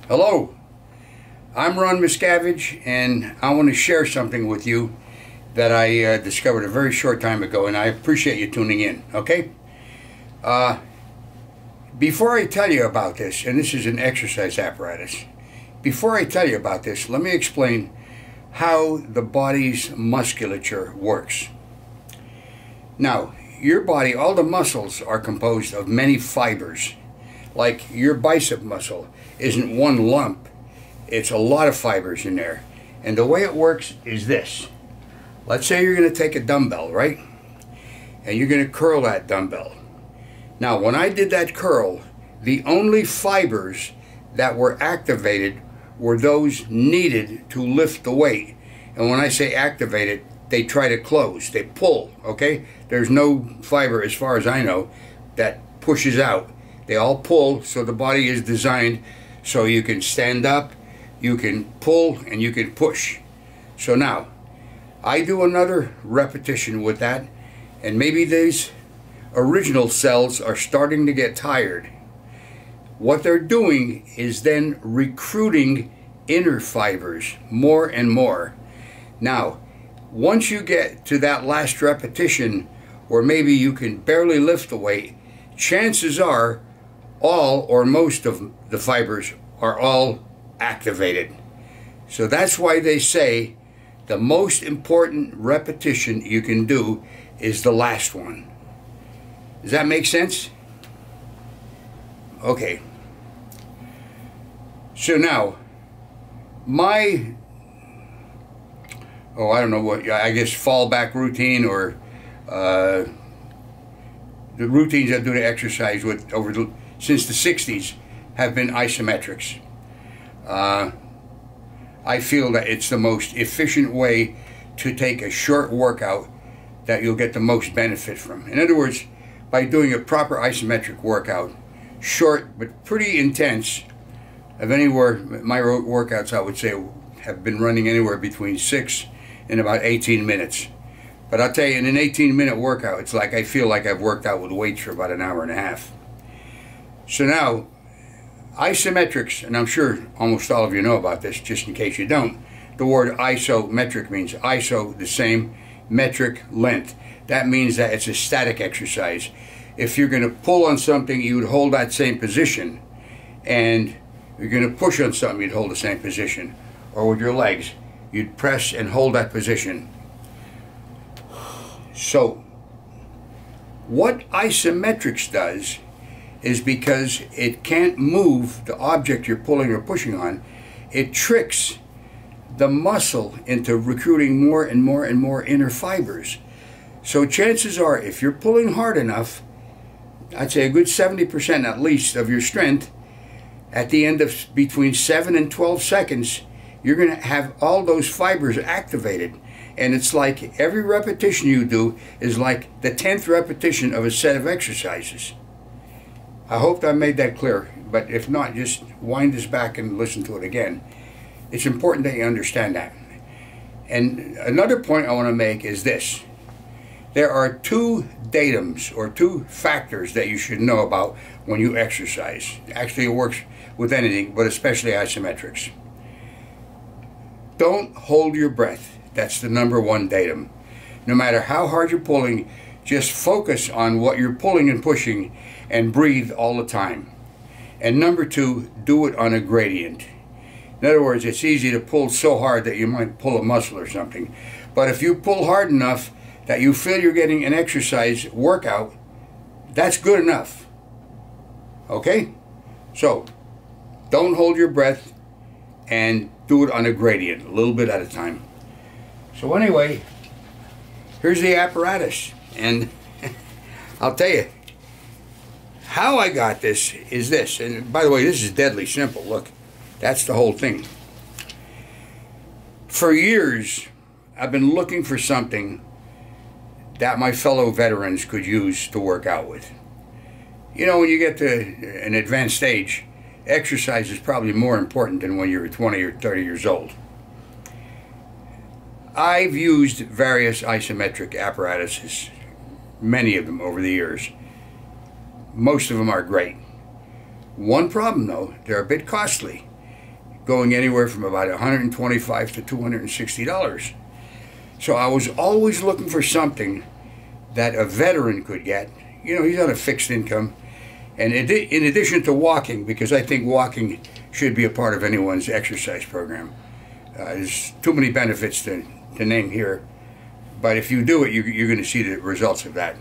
Hello, I'm Miscavige, and I want to share something with you that I discovered a very short time ago, and I appreciate you tuning in, okay? Before I tell you about this, and this is an exercise apparatus, before I tell you about this, let me explain how the body's musculature works. Now, your body, all the muscles are composed of many fibers. Like your bicep muscle isn't one lump, it's a lot of fibers in there. And the way it works is this. Let's say you're going to take a dumbbell, right? And you're going to curl that dumbbell. Now, when I did that curl, the only fibers that were activated were those needed to lift the weight. And when I say activated, they try to close, they pull, okay? There's no fiber, as far as I know, that pushes out. They all pull, so the body is designed so you can stand up, you can pull, and you can push. So now, I do another repetition with that, and maybe these original cells are starting to get tired. What they're doing is then recruiting inner fibers more and more. Now, once you get to that last repetition, or maybe you can barely lift the weight, chances are all or most of the fibers are all activated. So that's why they say the most important repetition you can do is the last one. Does that make sense? Okay. So now, I don't know what, I guess fallback routine, or the routines I do to exercise with since the 60s have been isometrics. I feel that it's the most efficient way to take a short workout that you'll get the most benefit from. In other words, by doing a proper isometric workout, short but pretty intense, of anywhere, my workouts I would say have been running anywhere between 6 and about 18 minutes. But I'll tell you, in an 18-minute workout, it's like I feel like I've worked out with weights for about an hour and a half. So now, isometrics, and I'm sure almost all of you know about this, just in case you don't, the word isometric means iso, the same, metric, length. That means that it's a static exercise. If you're going to pull on something, you would hold that same position. And if you're going to push on something, you'd hold the same position. Or with your legs, you'd press and hold that position. So, what isometrics does is, because it can't move the object you're pulling or pushing on, it tricks the muscle into recruiting more and more and more inner fibers. So chances are, if you're pulling hard enough, I'd say a good 70% at least of your strength, at the end of between 7 and 12 seconds, you're going to have all those fibers activated. And it's like every repetition you do is like the 10th repetition of a set of exercises. I hope I made that clear, but if not, just wind this back and listen to it again. It's important that you understand that. And another point I want to make is this. There are two datums, or two factors, that you should know about when you exercise. Actually, it works with anything, but especially isometrics. Don't hold your breath. That's the #1 datum. No matter how hard you're pulling, just focus on what you're pulling and pushing, and breathe all the time. And #2, do it on a gradient. In other words, it's easy to pull so hard that you might pull a muscle or something. But if you pull hard enough that you feel you're getting an exercise workout, that's good enough. Okay? So, don't hold your breath, and do it on a gradient, a little bit at a time. So anyway, here's the apparatus. And I'll tell you, how I got this is this. And by the way, this is deadly simple. Look, that's the whole thing. For years, I've been looking for something that my fellow veterans could use to work out with. You know, when you get to an advanced age, exercise is probably more important than when you're 20 or 30 years old. I've used various isometric apparatuses, many of them over the years. Most of them are great. One problem though, they're a bit costly. going anywhere from about $125 to $260. So I was always looking for something that a veteran could get. You know, he's on a fixed income. And in addition to walking, because I think walking should be a part of anyone's exercise program. There's too many benefits to name here. But if you do it, you're going to see the results of that.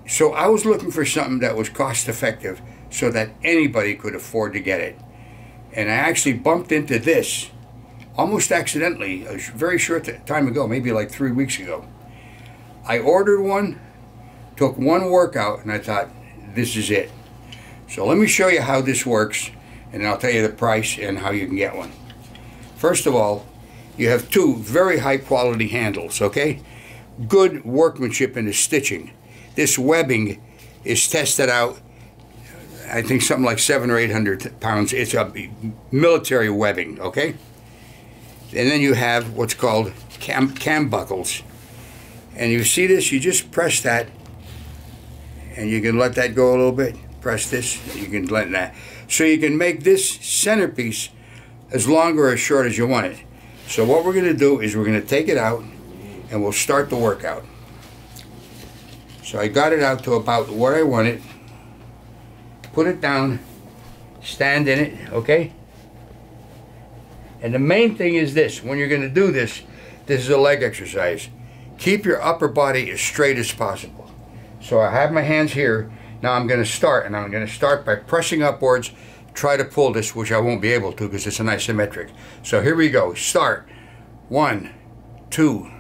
So I was looking for something that was cost effective so that anybody could afford to get it. And I actually bumped into this almost accidentally a very short time ago, maybe like 3 weeks ago. I ordered one, took one workout, and I thought, this is it. So let me show you how this works, and I'll tell you the price and how you can get one. First of all, you have two very high quality handles, okay? Good workmanship in the stitching. This webbing is tested out, I think something like 700 or 800 pounds. It's a military webbing, okay? And then you have what's called cam buckles. And you see this, you just press that, and you can let that go a little bit. Press this, you can let that. So you can make this centerpiece as long or as short as you want it. So what we're going to do is we're going to take it out, and we'll start the workout. So I got it out to about where I want it. Put it down, stand in it, okay? And the main thing is this, when you're going to do this, this is a leg exercise. Keep your upper body as straight as possible. So I have my hands here. Now I'm going to start, and I'm going to start by pressing upwards. Try to pull this, which I won't be able to because it's an isometric. So here we go. Start. 1, 2,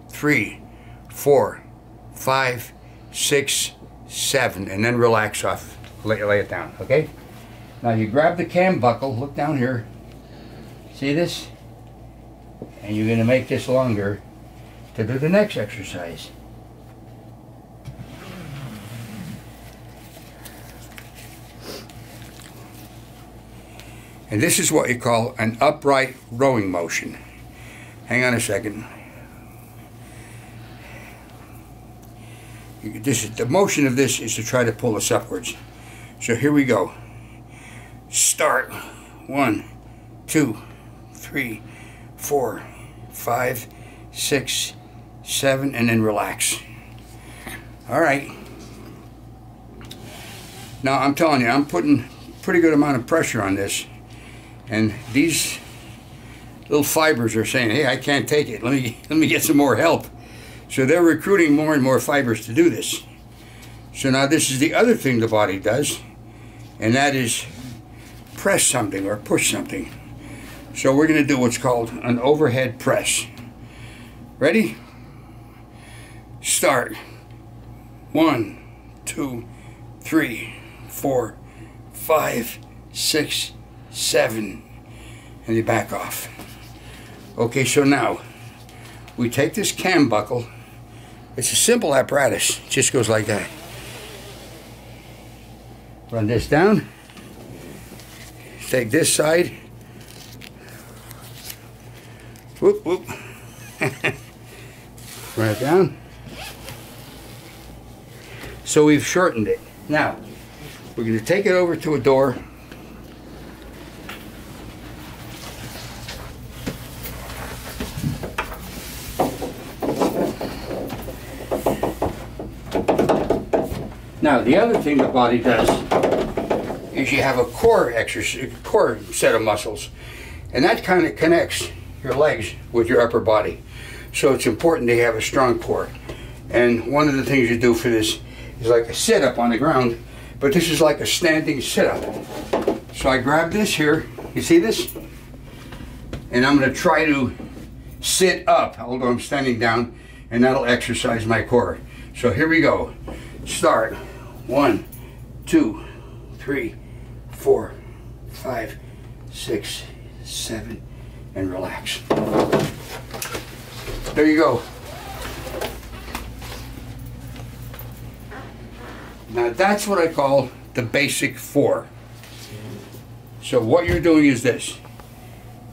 3, 4, 5, 6, 7, and then relax off. Lay it down, okay? Now you grab the cam buckle, look down here. See this? And you're going to make this longer to do the next exercise. And this is what you call an upright rowing motion. Hang on a second. The motion of this is to try to pull us upwards. So here we go. Start. 1, 2, 3, 4, 5, 6, 7, and then relax. All right. Now I'm telling you, I'm putting a pretty good amount of pressure on this, and these little fibers are saying, "Hey, I can't take it. Let me get some more help." So they're recruiting more and more fibers to do this. So now this is the other thing the body does, and that is press something or push something. So we're going to do what's called an overhead press. Ready? Start. 1, 2, 3, 4, 5, 6, 7, and you back off. Okay, so now we take this cam buckle. It's a simple apparatus. It just goes like that. Run this down. Take this side. Whoop, whoop. Run it down. So we've shortened it. Now, we're going to take it over to a door. Now, the other thing the body does is you have a core exercise, core set of muscles, and that kind of connects your legs with your upper body. So it's important to have a strong core. And one of the things you do for this is like a sit-up on the ground, but this is like a standing sit-up. So I grab this here, you see this? And I'm going to try to sit up, although I'm standing down, and that'll exercise my core. So here we go. Start. 1, 2, 3, 4, 5, 6, 7, and relax. There you go. Now that's what I call the basic 4. So what you're doing is this.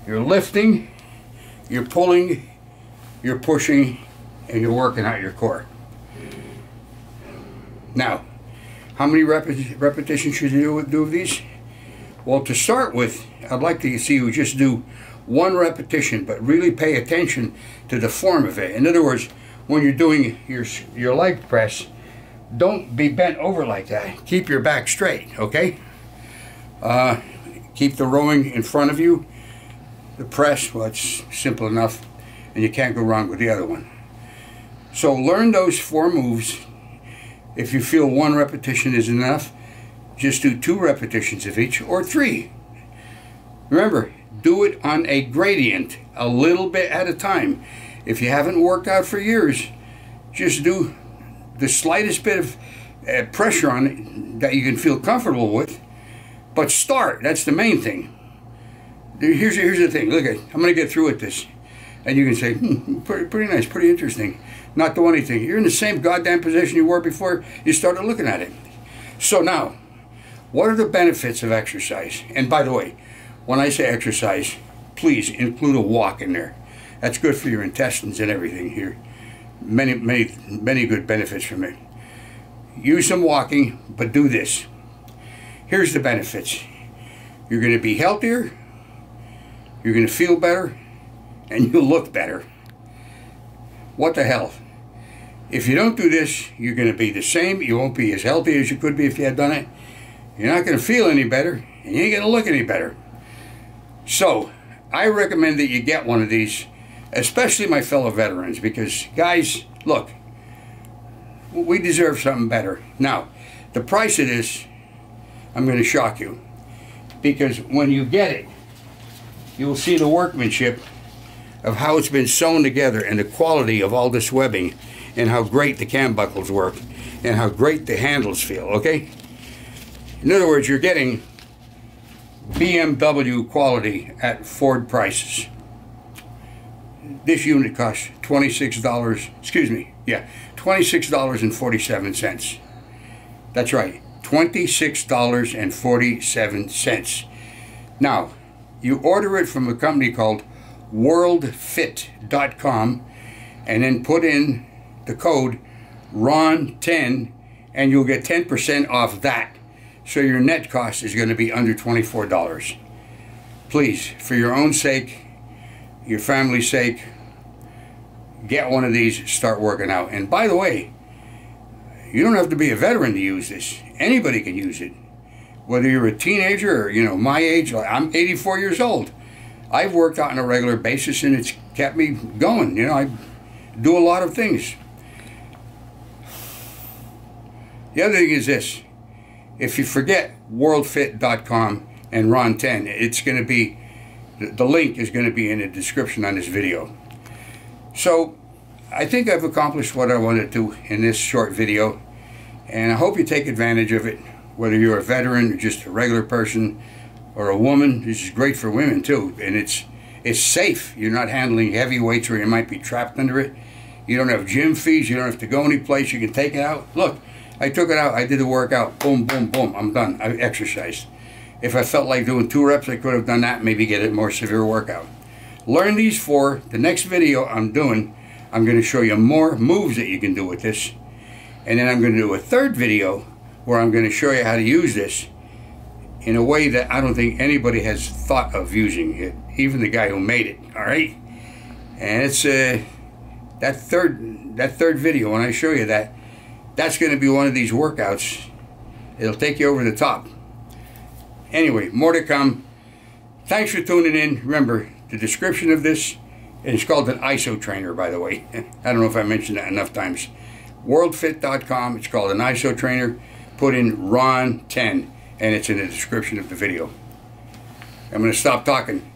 You're lifting, you're pulling, you're pushing, and you're working out your core. Now, how many repetitions should you do of these? Well, to start with, I'd like to see you just do one repetition, but really pay attention to the form of it. In other words, when you're doing your leg press, don't be bent over like that. Keep your back straight, okay? Keep the rowing in front of you. The press, well, it's simple enough, and you can't go wrong with the other one. So learn those 4 moves. If you feel 1 repetition is enough, just do 2 repetitions of each, or 3. Remember, do it on a gradient, a little bit at a time. If you haven't worked out for years, just do the slightest bit of pressure on it that you can feel comfortable with. But start, that's the main thing. Here's the thing, look at, I'm going to get through with this. And you can say, pretty nice, pretty interesting. Not do anything. You're in the same goddamn position you were before you started looking at it. So now, what are the benefits of exercise? And by the way, when I say exercise, please include a walk in there. That's good for your intestines and everything here. Many good benefits from it. Use some walking, but do this. Here's the benefits. You're going to be healthier, you're going to feel better, and you'll look better. What the hell? If you don't do this, you're going to be the same. You won't be as healthy as you could be if you had done it. You're not going to feel any better, and you ain't going to look any better. So, I recommend that you get one of these, especially my fellow veterans, because, guys, look, we deserve something better. Now, the price of this, I'm going to shock you, because when you get it, you'll see the workmanship of how it's been sewn together and the quality of all this webbing and how great the cam buckles work and how great the handles feel, okay? In other words, you're getting BMW quality at Ford prices. This unit costs $26, excuse me, yeah, $26.47. That's right, $26.47. Now, you order it from a company called worldfit.com and then put in the code RON10 and you'll get 10% off that. So your net cost is going to be under $24. Please, for your own sake, your family's sake, get one of these, start working out. And by the way, you don't have to be a veteran to use this. Anybody can use it. Whether you're a teenager or, you know, my age, I'm 84 years old. I've worked out on a regular basis and it's kept me going. You know, I do a lot of things. The other thing is this. If you forget worldfit.com and RON10, it's going to be, the link is going to be in the description on this video. So, I think I've accomplished what I wanted to in this short video. And I hope you take advantage of it. Whether you're a veteran or just a regular person or a woman, this is great for women too. And it's safe. You're not handling heavy weights where you might be trapped under it. You don't have gym fees. You don't have to go any place. You can take it out. Look, I took it out. I did the workout. Boom, boom, boom. I'm done. I exercised. If I felt like doing 2 reps, I could have done that. Maybe get a more severe workout. Learn these 4. The next video I'm doing, I'm going to show you more moves that you can do with this. And then I'm going to do a 3rd video where I'm going to show you how to use this in a way that I don't think anybody has thought of using it, even the guy who made it, all right? And it's that third video, when I show you that, that's going to be one of these workouts. It'll take you over the top. Anyway, more to come. Thanks for tuning in. Remember, the description of this, and it's called an ISO trainer, by the way. I don't know if I mentioned that enough times. Worldfit.com, it's called an ISO trainer. Put in RON10 and it's in the description of the video. I'm going to stop talking.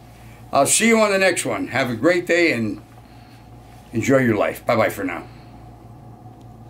I'll see you on the next one. Have a great day and enjoy your life. Bye-bye for now.